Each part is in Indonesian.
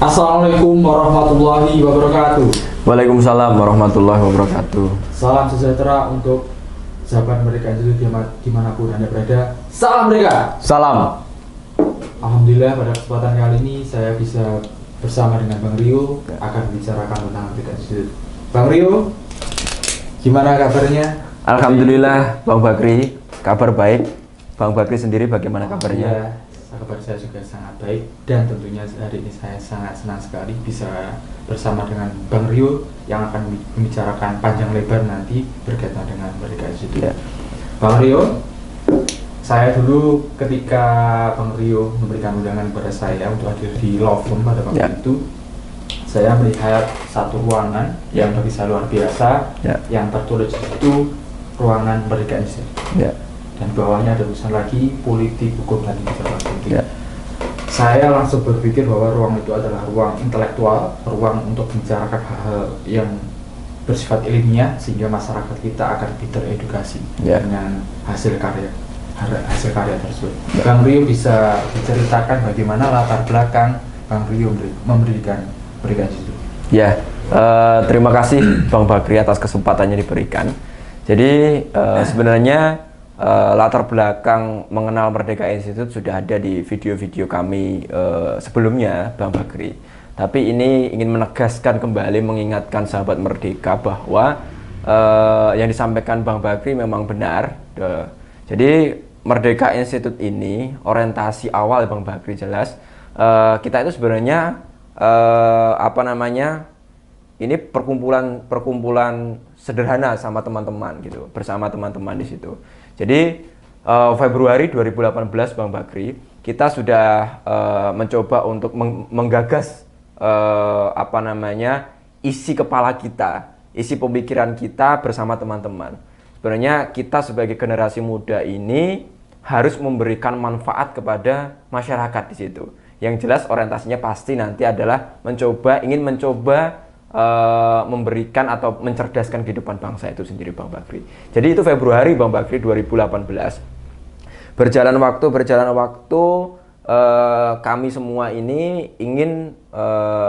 Assalamualaikum warahmatullahi wabarakatuh. Waalaikumsalam warahmatullahi wabarakatuh. Salam sejahtera untuk sahabat Merdeka Institute dimanapun Anda berada. Salam Merdeka. Salam. Alhamdulillah pada kesempatan kali ini saya bisa bersama dengan Bang Rio akan membicarakan tentang Merdeka Institute. Bang Rio, gimana kabarnya? Alhamdulillah Bang Bakri, kabar baik. Bang Bakri sendiri bagaimana kabarnya? Ya, kabar saya juga sangat baik dan tentunya hari ini saya sangat senang sekali bisa bersama dengan Bang Rio yang akan membicarakan panjang lebar nanti berkaitan dengan Merdeka Institute. Ya. Bang Rio, saya dulu ketika Bang Rio memberikan undangan kepada saya untuk hadir di Love Room pada waktu itu, saya melihat satu ruangan yang bagi saya luar biasa, yang tertulis itu ruangan Merdeka Institute. Dan bawahnya ada tulisan lagi politik, hukum, dan kebijakan politik. Saya langsung berpikir bahwa ruang itu adalah ruang intelektual, ruang untuk membicarakan hal-hal yang bersifat ilmiah sehingga masyarakat kita akan lebih teredukasi dengan hasil karya tersebut. Bang Rio bisa diceritakan bagaimana latar belakang Bang Rio mendirikan Merdeka Institute? Terima kasih Bang Bakri atas kesempatannya diberikan. Jadi sebenarnya latar belakang mengenal Merdeka Institute sudah ada di video-video kami sebelumnya Bang Bakri. Tapi ini ingin menegaskan kembali, mengingatkan sahabat Merdeka bahwa yang disampaikan Bang Bakri memang benar. Jadi Merdeka Institute ini orientasi awal Bang Bakri jelas kita itu sebenarnya ini perkumpulan sederhana sama teman-teman gitu, bersama teman-teman di situ. Jadi Februari 2018 Bang Bakri kita sudah mencoba untuk menggagas isi kepala kita, isi pemikiran kita bersama teman-teman. Sebenarnya kita sebagai generasi muda ini harus memberikan manfaat kepada masyarakat di situ. Yang jelas orientasinya pasti nanti adalah ingin mencoba memberikan atau mencerdaskan kehidupan bangsa itu sendiri Bang Bakri. Jadi itu Februari Bang Bakri 2018. Berjalan waktu kami semua ini ingin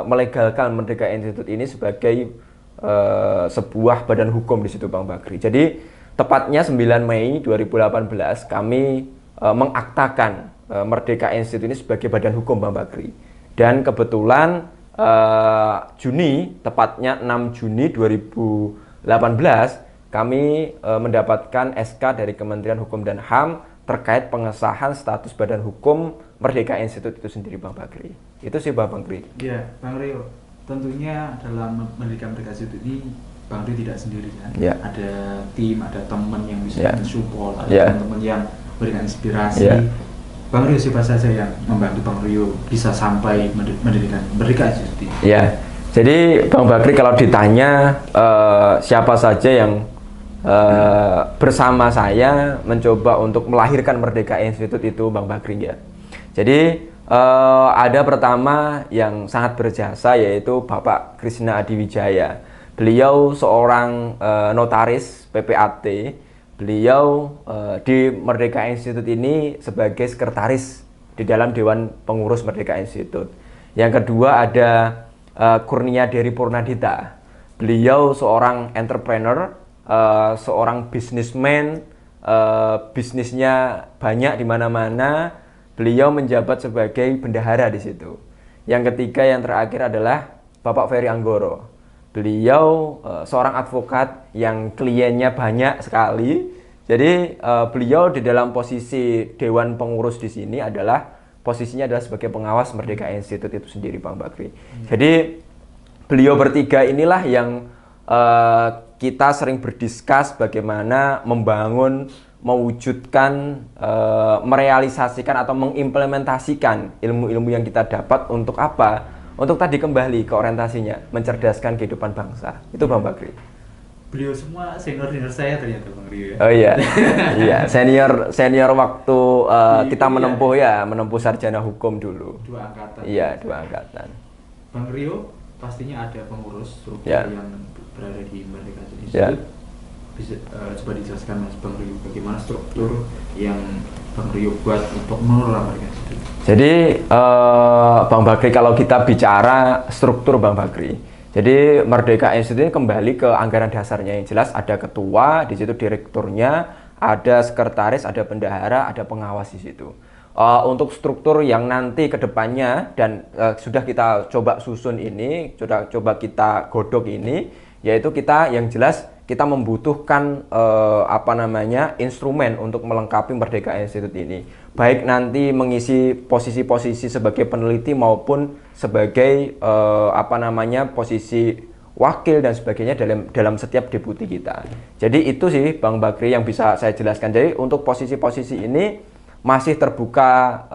melegalkan Merdeka Institute ini sebagai sebuah badan hukum di situ Bang Bakri. Jadi tepatnya 9 Mei 2018 kami mengaktakan Merdeka Institute ini sebagai badan hukum Bang Bakri. Dan kebetulan Juni, tepatnya 6 Juni 2018 kami mendapatkan SK dari Kementerian Hukum dan HAM terkait pengesahan status badan hukum Merdeka Institute itu sendiri Bang Bakri. Itu sih Bang Bakri. Iya, Bang Rio. Tentunya dalam mendirikan Merdeka Institute ini Bang Rio tidak sendirian. Ada tim, ada teman yang bisa mensupport, ada teman-teman yang memberikan inspirasi. Bang Rio siapa saja yang membantu Bang Rio bisa sampai mendirikan Merdeka Institute? Jadi Bang Bakri kalau ditanya siapa saja yang bersama saya mencoba untuk melahirkan Merdeka Institute itu Bang Bakri ya. Jadi ada pertama yang sangat berjasa yaitu Bapak Krisna Adiwijaya. Beliau seorang notaris PPAT. Beliau di Merdeka Institute ini sebagai sekretaris di dalam Dewan Pengurus Merdeka Institute. Yang kedua ada Kurnia Dery Purnadita. Beliau seorang entrepreneur, seorang businessman, bisnisnya banyak di mana-mana. Beliau menjabat sebagai bendahara di situ. Yang ketiga yang terakhir adalah Bapak Ferry Anggoro. Beliau seorang advokat yang kliennya banyak sekali. Jadi beliau di dalam posisi Dewan Pengurus di sini posisinya adalah sebagai pengawas Merdeka Institute itu sendiri Bang Bakri. Jadi beliau bertiga inilah yang kita sering berdiskus bagaimana membangun, mewujudkan, merealisasikan atau mengimplementasikan ilmu-ilmu yang kita dapat untuk apa? Untuk tadi kembali ke orientasinya, mencerdaskan kehidupan bangsa. Itu Bang Bakri. Beliau semua senior saya ternyata Bang Rio. Oh iya, iya senior waktu kita menempuh sarjana hukum dulu. 2 angkatan. Iya 2 angkatan. Bang Rio pastinya ada pengurus struktur yang berada di Merdeka Institute. bisa coba dijelaskan Mas Bang Rio bagaimana struktur yang Bang Rio buat untuk mengelola Merdeka Institute. Jadi Bang Bakri, kalau kita bicara struktur Bang Bakri, jadi Merdeka Institute ini kembali ke anggaran dasarnya. Yang jelas ada ketua, di situ direkturnya, ada sekretaris, ada bendahara, ada pengawas di situ. Untuk struktur yang nanti ke depannya dan sudah kita coba susun ini, sudah coba kita godok ini, yaitu kita yang jelas kita membutuhkan instrumen untuk melengkapi Merdeka Institute ini, baik nanti mengisi posisi-posisi sebagai peneliti maupun sebagai posisi wakil dan sebagainya dalam setiap deputi kita. Jadi itu sih Bang Bakri yang bisa saya jelaskan. Jadi untuk posisi-posisi ini masih terbuka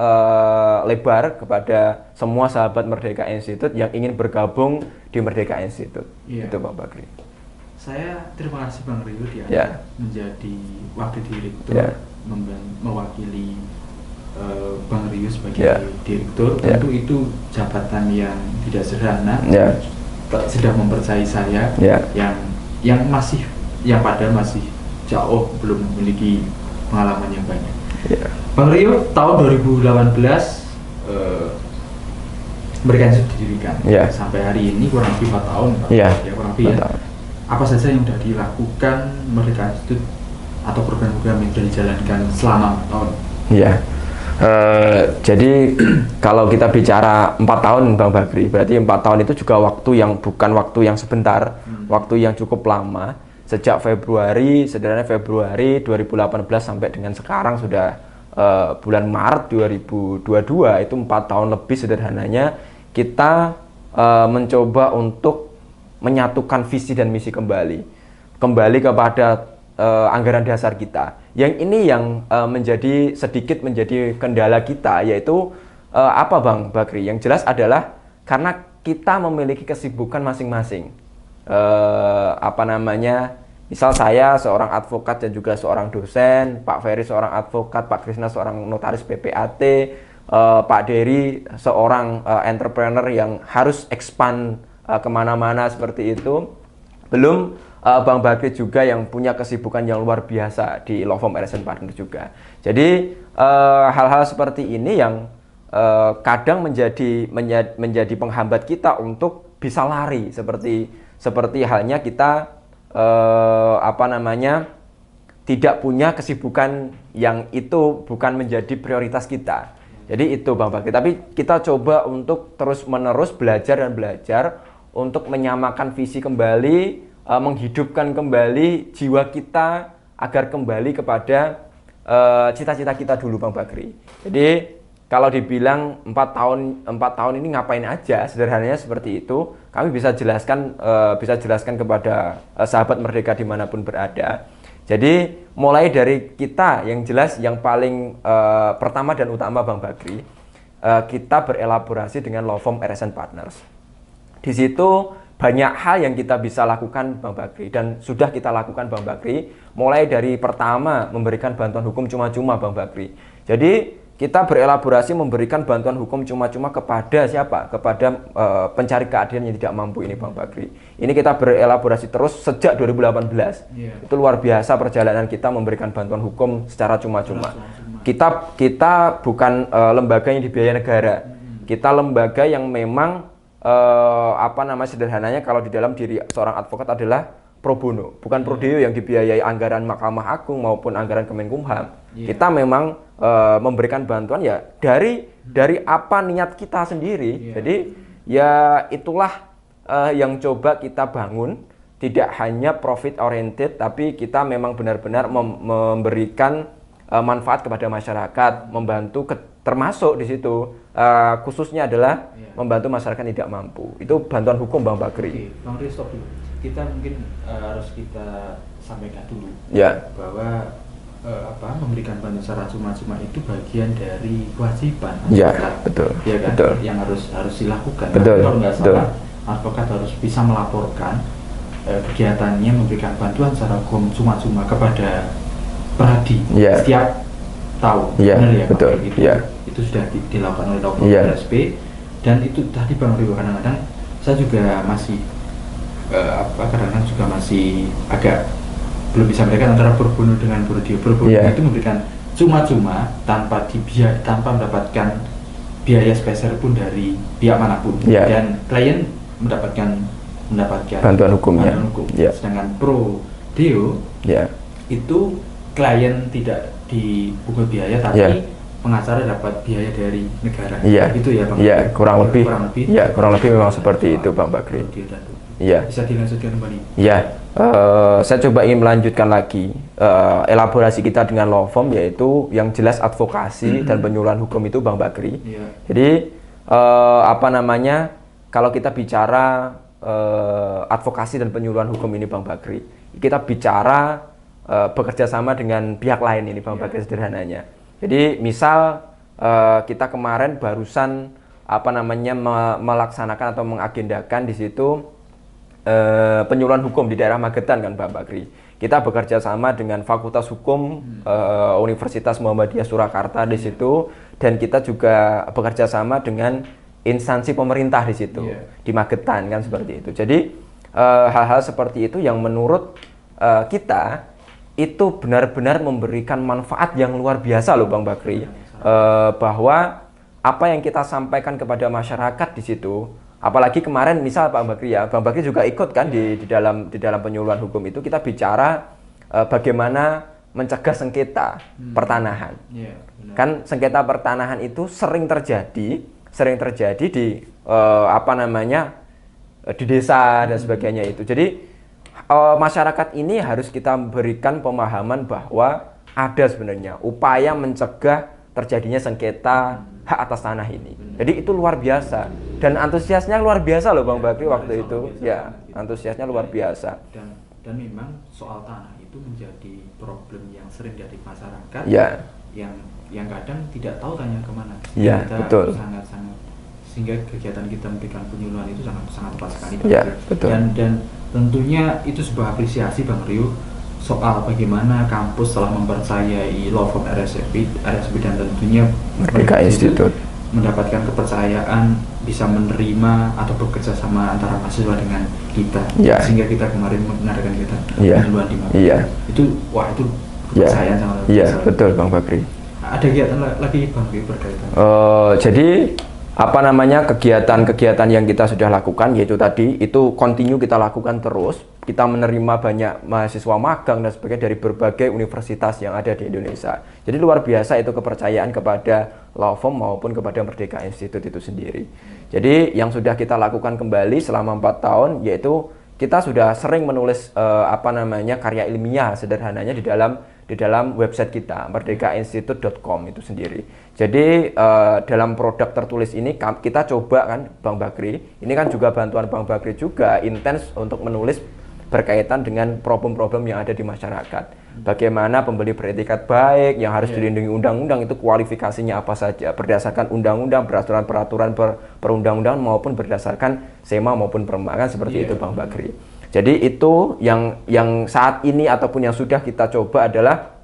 lebar kepada semua sahabat Merdeka Institute yang ingin bergabung di Merdeka Institute. Itu Bang Bakri. Saya terima kasih Bang Rio diangkat menjadi wakil direktur, mewakili Bang Rio sebagai direktur. Tentu itu jabatan yang tidak sederhana. Sudah mempercayai saya yang padahal masih jauh belum memiliki pengalaman yang banyak. Bang Rio tahun 2018 Merdeka Institute didirikan sampai hari ini kurang lebih 4 tahun kurang lebih apa saja yang sudah dilakukan Merdeka Institute atau program-program yang sudah dijalankan selama 4 tahun? Jadi kalau kita bicara 4 tahun Bang Bakri, berarti 4 tahun itu juga waktu yang bukan waktu yang sebentar, waktu yang cukup lama. Sejak Februari 2018 sampai dengan sekarang sudah bulan Maret 2022, itu 4 tahun lebih sederhananya kita mencoba untuk menyatukan visi dan misi kembali kepada anggaran dasar kita. Yang ini yang menjadi kendala kita, yaitu apa Bang Bakri? Yang jelas adalah karena kita memiliki kesibukan masing-masing. Misal saya seorang advokat dan juga seorang dosen, Pak Ferry seorang advokat, Pak Krisna seorang notaris PPAT, Pak Dery seorang entrepreneur yang harus expand kemana-mana seperti itu. Belum Bang Bakri juga yang punya kesibukan yang luar biasa di law firm RSN Partners juga. Jadi hal-hal seperti ini yang kadang menjadi penghambat kita untuk bisa lari seperti halnya kita tidak punya kesibukan yang itu bukan menjadi prioritas kita. Jadi itu Bang Bakri. Tapi kita coba untuk terus-menerus belajar untuk menyamakan visi kembali, menghidupkan kembali jiwa kita agar kembali kepada cita-cita kita dulu Bang Bakri. Jadi kalau dibilang 4 tahun ini ngapain aja, sederhananya seperti itu. Kami bisa jelaskan kepada sahabat Merdeka dimanapun berada. Jadi mulai dari kita yang jelas yang paling pertama dan utama Bang Bakri, kita berelaborasi dengan law firm RSN Partners. Di situ banyak hal yang kita bisa lakukan Bang Bakri dan sudah kita lakukan Bang Bakri. Mulai dari pertama memberikan bantuan hukum cuma-cuma Bang Bakri. Jadi kita berelaborasi memberikan bantuan hukum cuma-cuma kepada siapa? Kepada pencari keadilan yang tidak mampu ini Bang Bakri. Ini kita berelaborasi terus sejak 2018. Itu luar biasa perjalanan kita memberikan bantuan hukum secara cuma-cuma. Kita bukan lembaga yang dibiayai negara. Kita lembaga yang memang sederhananya kalau di dalam diri seorang advokat adalah pro bono, bukan pro deo yang dibiayai anggaran Mahkamah Agung maupun anggaran Kemenkumham. Kita memang memberikan bantuan ya dari apa niat kita sendiri. Jadi ya itulah yang coba kita bangun, tidak hanya profit oriented, tapi kita memang benar-benar memberikan manfaat kepada masyarakat, membantu termasuk di situ khususnya adalah membantu masyarakat tidak mampu. Itu bantuan hukum Bang Bakri. Bang Rio, stop dulu. Kita mungkin harus kita sampaikan dulu bahwa memberikan bantuan secara cuma-cuma itu bagian dari kewajiban advokat, betul. Yang harus dilakukan. Betul. Kalau nggak salah, advokat harus bisa melaporkan kegiatannya memberikan bantuan secara hukum cuma-cuma kepada peradi setiap tahun. Benar ya, betul. Itu sudah dilakukan oleh Dr. RSP. Dan itu tadi Bang Rio, kadang-kadang saya juga masih kadang-kadang juga masih agak belum bisa membedakan antara pro bono dengan pro deo. Pro bono Yeah. itu memberikan cuma-cuma tanpa mendapatkan biaya spesial pun dari pihak manapun, Yeah. dan klien mendapatkan bantuan hukum. Yeah. Sedangkan pro deo Yeah. itu klien tidak dipungut biaya, tapi Yeah. pengacara dapat biaya dari negara. Iya. Gitu ya Bang. Iya, kurang lebih. Iya, kurang lebih memang seperti itu Bang Bakri. Iya. Bisa dilanjutkan kembali. Iya, saya coba ingin melanjutkan lagi elaborasi kita dengan law firm, yaitu yang jelas advokasi dan penyuluhan hukum itu Bang Bakri. Iya. Jadi apa namanya, kalau kita bicara advokasi dan penyuluhan hukum ini Bang Bakri, kita bicara bekerja sama dengan pihak lain ini Bang Bakri sederhananya. Jadi misal kita kemarin barusan apa namanya melaksanakan atau mengagendakan di situ penyuluhan hukum di daerah Magetan kan Pak Bakri. Kita bekerja sama dengan Fakultas Hukum Universitas Muhammadiyah Surakarta di situ, dan kita juga bekerja sama dengan instansi pemerintah di situ di Magetan kan seperti itu. Jadi hal-hal seperti itu yang menurut kita itu benar-benar memberikan manfaat yang luar biasa loh Bang Bakri. Bahwa apa yang kita sampaikan kepada masyarakat di situ, apalagi kemarin misal Pak Bakri ya, Bang Bakri juga ikut kan di dalam penyuluhan hukum itu kita bicara bagaimana mencegah sengketa pertanahan. Kan sengketa pertanahan itu sering terjadi di apa namanya di desa dan sebagainya itu. Jadi masyarakat ini harus kita berikan pemahaman bahwa ada sebenarnya upaya mencegah terjadinya sengketa hak atas tanah ini. Jadi itu luar biasa, dan antusiasnya luar biasa loh Bang Bakri waktu itu. Ya, antusiasnya luar biasa. Dan memang soal tanah itu menjadi problem yang sering dari masyarakat. Ya. Yang kadang tidak tahu tanya kemana. Ya, betul. Sangat sehingga kegiatan kita memberikan penyuluhan itu sangat tepat sekali. Ya, betul. Dan tentunya itu sebuah apresiasi Bang Rio soal bagaimana kampus telah mempercayai law firm RSB dan tentunya Merdeka Institute mendapatkan kepercayaan bisa menerima atau bekerja sama antara mahasiswa dengan kita, sehingga kita kemarin mengadakan kegiatan penyuluhan di Magetan. Itu kepercayaan sangat luar biasa. Betul Bang Bakri. Ada kegiatan lagi Bang Rio berkaitan. Jadi apa namanya kegiatan-kegiatan yang kita sudah lakukan, yaitu tadi itu continue kita lakukan terus. Kita menerima banyak mahasiswa magang dan sebagainya dari berbagai universitas yang ada di Indonesia. Jadi luar biasa itu kepercayaan kepada law firm maupun kepada Merdeka Institute itu sendiri. Jadi yang sudah kita lakukan kembali selama 4 tahun, yaitu kita sudah sering menulis apa namanya karya ilmiah sederhananya di dalam website kita merdekainstitute.com itu sendiri. Jadi dalam produk tertulis ini kita coba kan Bang Bakri, ini kan juga bantuan Bang Bakri juga intens untuk menulis berkaitan dengan problem-problem yang ada di masyarakat. Bagaimana pembeli beretikat baik yang harus dilindungi undang-undang itu kualifikasinya apa saja berdasarkan undang-undang, berdasarkan peraturan perundang-undangan maupun berdasarkan SEMA maupun perma kan seperti itu Bang Bakri. Jadi itu yang saat ini ataupun yang sudah kita coba adalah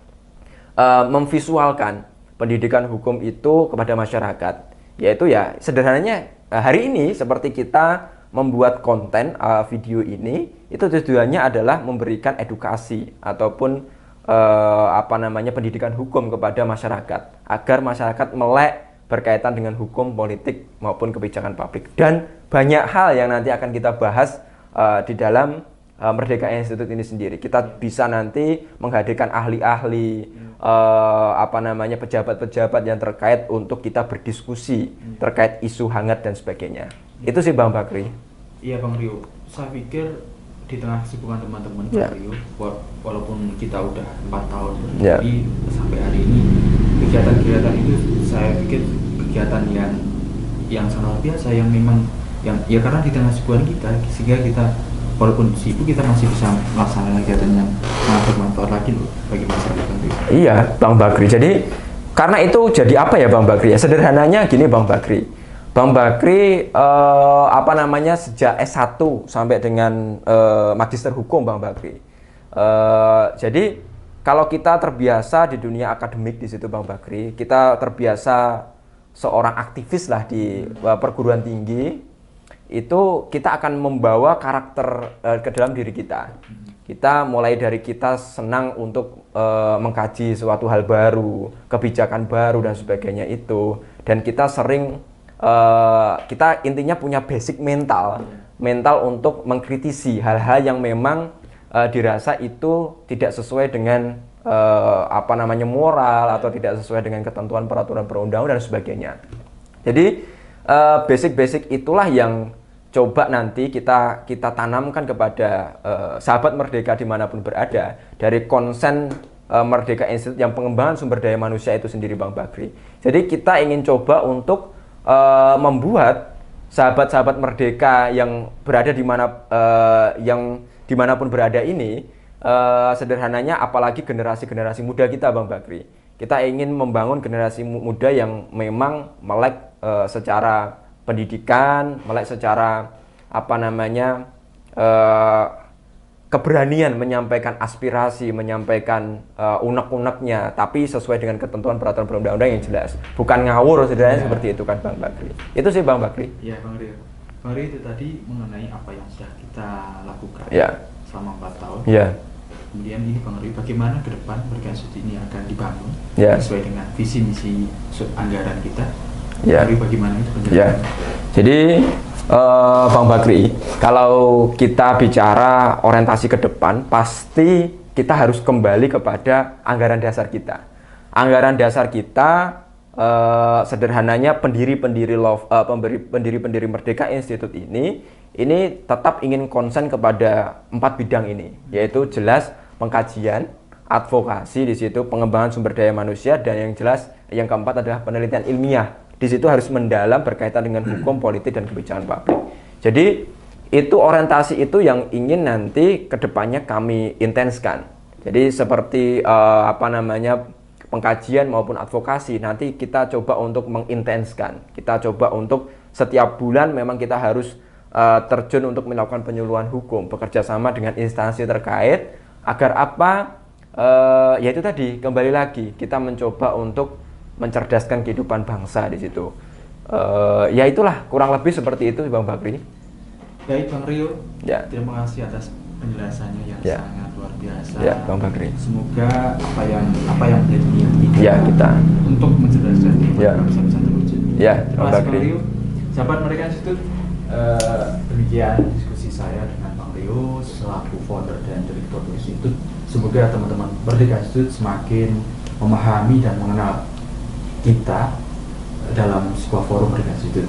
memvisualkan pendidikan hukum itu kepada masyarakat. Yaitu ya sederhananya hari ini seperti kita membuat konten video ini itu tujuannya adalah memberikan edukasi ataupun apa namanya pendidikan hukum kepada masyarakat agar masyarakat melek berkaitan dengan hukum, politik maupun kebijakan publik, dan banyak hal yang nanti akan kita bahas di dalam Merdeka Institute ini sendiri. Kita bisa nanti menghadirkan ahli-ahli apa namanya pejabat-pejabat yang terkait untuk kita berdiskusi terkait isu hangat dan sebagainya. Itu sih Bang Bakri. Iya Bang Rio, saya pikir di tengah kesibukan teman-teman Bang Rio, walaupun kita udah 4 tahun berdiri sampai hari ini, kegiatan-kegiatan itu saya pikir kegiatan yang sangat luar biasa, yang memang yang ya karena di tengah kesibukan kita, sehingga kita walaupun sibuk kita masih bisa melaksanakan kegiatan yang sangat bermanfaat lagi loh bagi masyarakat Bang Rio. Iya Bang Bakri, jadi karena itu jadi apa ya Bang Bakri ya, sederhananya gini Bang Bakri. Bang Bakri apa namanya sejak S1 sampai dengan magister hukum Bang Bakri. Jadi kalau kita terbiasa di dunia akademik di situ Bang Bakri, kita terbiasa seorang aktivis lah di perguruan tinggi, itu kita akan membawa karakter ke dalam diri kita. Kita mulai dari kita senang untuk mengkaji suatu hal baru, kebijakan baru dan sebagainya itu. Dan kita sering kita intinya punya basic mental untuk mengkritisi hal-hal yang memang dirasa itu tidak sesuai dengan moral atau tidak sesuai dengan ketentuan peraturan perundang-undangan dan sebagainya. Jadi basic-basic itulah yang coba nanti kita tanamkan kepada sahabat Merdeka dimanapun berada, dari konsen Merdeka Institute yang pengembangan sumber daya manusia itu sendiri, Bang Bakri. Jadi kita ingin coba untuk membuat sahabat-sahabat Merdeka yang berada dimanapun berada ini, sederhananya apalagi generasi-generasi muda kita, Bang Bakri. Kita ingin membangun generasi muda yang memang melek secara pendidikan, melek secara keberanian menyampaikan aspirasi, menyampaikan unek-uneknya, tapi sesuai dengan ketentuan peraturan perundang-undangan yang jelas, bukan ngawur sederhananya seperti itu kan, Bang Bakri. Itu sih, Bang Bakri. Iya, Bang Rio. Bang Rio, itu tadi mengenai apa yang sudah kita lakukan selama 4 tahun. Kemudian ini Bang Rio, bagaimana ke depan Merdeka Institute ini akan dibangun sesuai dengan visi misi anggaran kita. Bang Rio, bagaimana itu penjelasan? Jadi Bang Bakri, kalau kita bicara orientasi ke depan, pasti kita harus kembali kepada anggaran dasar kita. Anggaran dasar kita sederhananya pendiri-pendiri Merdeka Institute ini tetap ingin konsen kepada 4 bidang ini, yaitu jelas pengkajian, advokasi di situ, pengembangan sumber daya manusia, dan yang jelas yang keempat adalah penelitian ilmiah. Di situ harus mendalam berkaitan dengan hukum, politik, dan kebijakan publik. Jadi itu orientasi itu yang ingin nanti kedepannya kami intenskan. Jadi seperti pengkajian maupun advokasi, nanti kita coba untuk mengintenskan. Kita coba untuk setiap bulan memang kita harus terjun untuk melakukan penyuluhan hukum, bekerja sama dengan instansi terkait, agar yaitu tadi, kembali lagi kita mencoba untuk mencerdaskan kehidupan bangsa di situ. Ya itulah kurang lebih seperti itu, Bang Bakri. Baik, Bang Rio. Terima kasih atas penjelasannya yang sangat luar biasa. Bang Bakri. Semoga apa yang menjadi niat kita untuk mencerdaskan kehidupan bangsa bisa terwujud. Bang Bakri. Bang Rio. Sahabat Merdeka Institute, demikian diskusi saya dengan Bang Rio selaku founder dan direktur Institute. Semoga teman-teman Merdeka Institute semakin memahami dan mengenal kita dalam sebuah forum Merdeka Institute.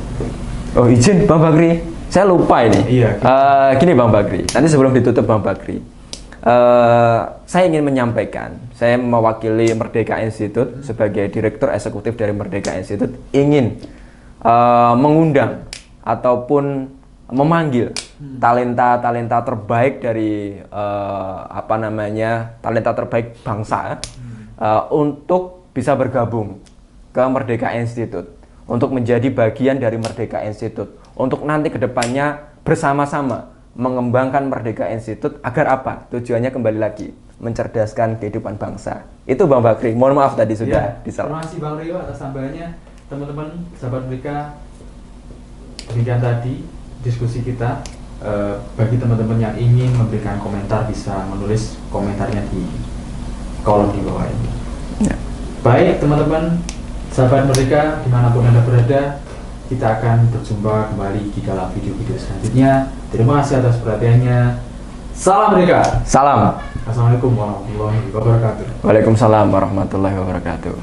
Oh, izin Bang Bakri, saya lupa ini. Gini Bang Bakri, nanti sebelum ditutup Bang Bakri, saya ingin menyampaikan, saya mewakili Merdeka Institute sebagai direktur eksekutif dari Merdeka Institute, ingin mengundang ataupun memanggil talenta terbaik dari talenta terbaik bangsa untuk bisa bergabung ke Merdeka Institute, untuk menjadi bagian dari Merdeka Institute, untuk nanti kedepannya bersama-sama mengembangkan Merdeka Institute agar apa? Tujuannya kembali lagi mencerdaskan kehidupan bangsa. Itu Bang Bakri. Mohon maaf tadi sudah disalah. Terima kasih Bang Rio atas tambahannya. Teman-teman sahabat Merdeka, demikian tadi diskusi kita. Bagi teman-teman yang ingin memberikan komentar bisa menulis komentarnya di kolom di bawah ini. Baik teman-teman sahabat Merdeka, dimanapun Anda berada, kita akan berjumpa kembali di dalam video-video selanjutnya. Terima kasih atas perhatiannya. Salam Merdeka. Salam. Assalamualaikum warahmatullahi wabarakatuh. Waalaikumsalam warahmatullahi wabarakatuh.